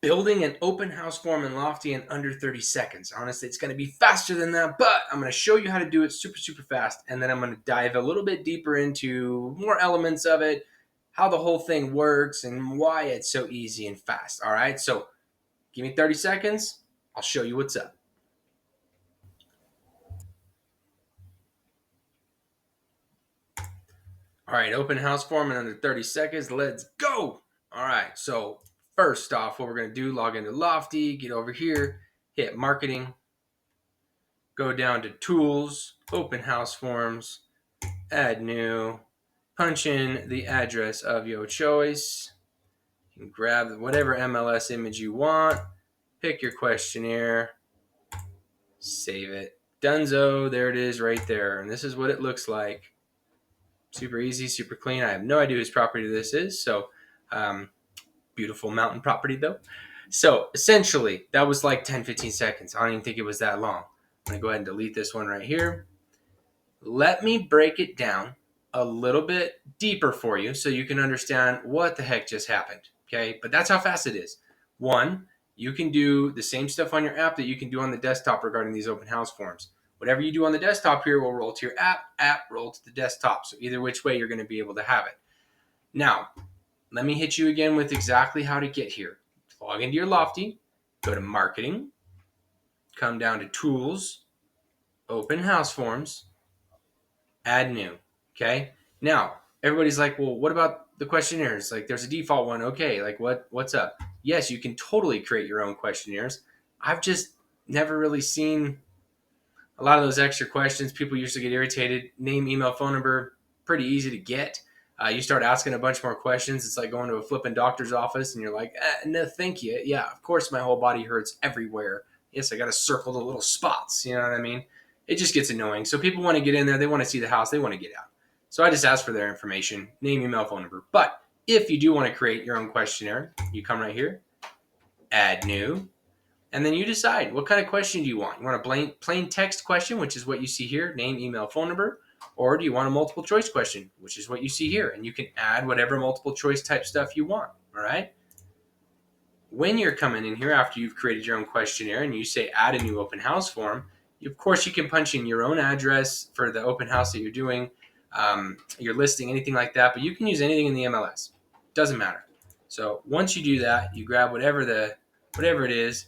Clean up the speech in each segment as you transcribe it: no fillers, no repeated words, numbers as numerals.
building an open house form in Lofty in under 30 seconds. Honestly, it's going to be faster than that, but I'm going to show you how to do it super, super fast. And then I'm going to dive a little bit deeper into more elements of it, how the whole thing works, and why it's so easy and fast. All right, so give me 30 seconds. I'll show you what's up. All right, open house form in under 30 seconds. Let's go. All right, so first off, what we're going to do, log into Lofty, get over here, hit marketing, go down to tools, open house forms, add new, punch in the address of your choice. You can grab whatever MLS image you want, pick your questionnaire, save it. Dunzo, there it is right there. And this is what it looks like. Super easy, super clean. I have no idea whose property this is. So, beautiful mountain property though. So essentially, that was like 10, 15 seconds. I don't even think it was that long. I'm going to go ahead and delete this one right here. Let me break it down a little bit deeper for you so you can understand what the heck just happened. Okay, but that's how fast it is. One, you can do the same stuff on your app that you can do on the desktop regarding these open house forms. Whatever you do on the desktop here will roll to your app roll to the desktop. So either which way, you're going to be able to have it. Now, let me hit you again with exactly how to get here. Log into your Lofty, go to marketing, come down to tools, open house forms, add new. Okay. Now, everybody's like, well, what about the questionnaires? Like, there's a default one. Okay. Like, what's up? Yes, you can totally create your own questionnaires. I've just never really seen a lot of those extra questions. People usually get irritated. Name, email, phone number, pretty easy to get. You start asking a bunch more questions. It's like going to a flipping doctor's office and you're like, no, thank you. Yeah, of course my whole body hurts everywhere. Yes, I got to circle the little spots. You know what I mean? It just gets annoying. So people want to get in there. They want to see the house. They want to get out. So I just ask for their information, name, email, phone number. But if you do want to create your own questionnaire, you come right here, add new, and then you decide what kind of question do you want. You want a plain text question, which is what you see here, name, email, phone number, or do you want a multiple choice question, which is what you see here? And you can add whatever multiple choice type stuff you want, all right? When you're coming in here after you've created your own questionnaire and you say add a new open house form, of course you can punch in your own address for the open house that you're doing, your listing, anything like that, but you can use anything in the MLS. Doesn't matter. So once you do that, you grab whatever it is,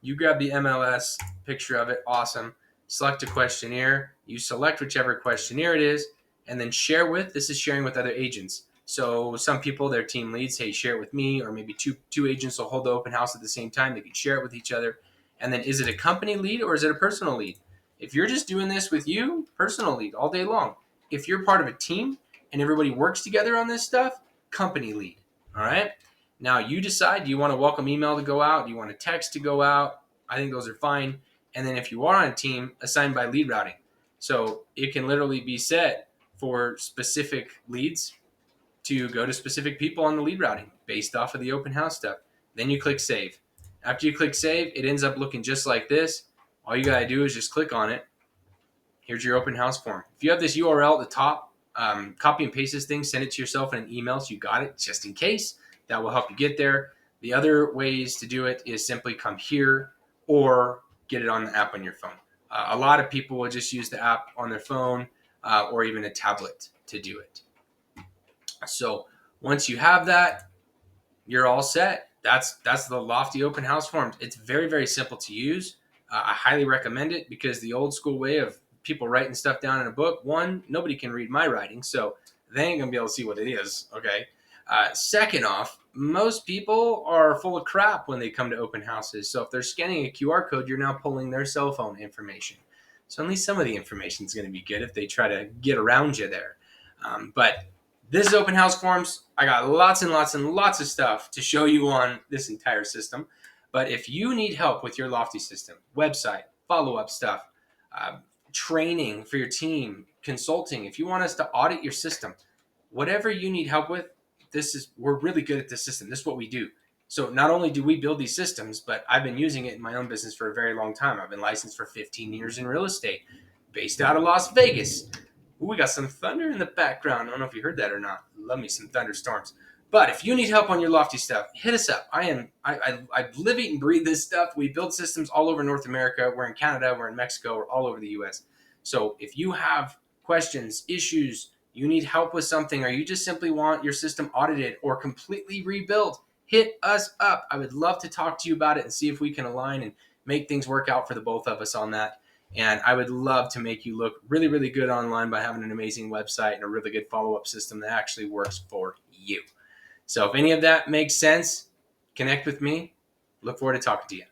you grab the MLS picture of it, awesome. Select a questionnaire, you select whichever questionnaire it is, and then share with, this is sharing with other agents. So some people, their team leads, hey, share it with me, or maybe two agents will hold the open house at the same time. They can share it with each other. And then is it a company lead or is it a personal lead? If you're just doing this with you, personal lead all day long. If you're part of a team and everybody works together on this stuff, company lead, all right? Now you decide, do you want a welcome email to go out? Do you want a text to go out? I think those are fine. And then if you are on a team, assigned by lead routing. So it can literally be set for specific leads to go to specific people on the lead routing based off of the open house stuff. Then you click save. After you click save, it ends up looking just like this. All you got to do is just click on it. Here's your open house form. If you have this URL at the top, copy and paste this thing, send it to yourself in an email so you got it just in case. That will help you get there. The other ways to do it is simply come here or get it on the app on your phone. A lot of people will just use the app on their phone or even a tablet to do it. So once you have that, you're all set. That's the Lofty open house forms. It's very, very simple to use. I highly recommend it because the old school way of people writing stuff down in a book, one, nobody can read my writing, so they ain't gonna be able to see what it is, okay? Second off, most people are full of crap when they come to open houses. So if they're scanning a QR code, you're now pulling their cell phone information. So at least some of the information is going to be good if they try to get around you there. But this is open house forms. I got lots and lots and lots of stuff to show you on this entire system. But if you need help with your Lofty system, website, follow-up stuff, training for your team, consulting, if you want us to audit your system, whatever you need help with, we're really good at this system. This is what we do. So not only do we build these systems, but I've been using it in my own business for a very long time. I've been licensed for 15 years in real estate, based out of Las Vegas. Ooh, we got some thunder in the background. I don't know if you heard that or not. Love me some thunderstorms. But if you need help on your Lofty stuff, hit us up. I live, eat, and breathe this stuff. We build systems all over North America. We're in Canada. We're in Mexico. We're all over the U.S. So if you have questions, issues, you need help with something, or you just simply want your system audited or completely rebuilt, hit us up. I would love to talk to you about it and see if we can align and make things work out for the both of us on that. And I would love to make you look really, really good online by having an amazing website and a really good follow-up system that actually works for you. So if any of that makes sense, connect with me. Look forward to talking to you.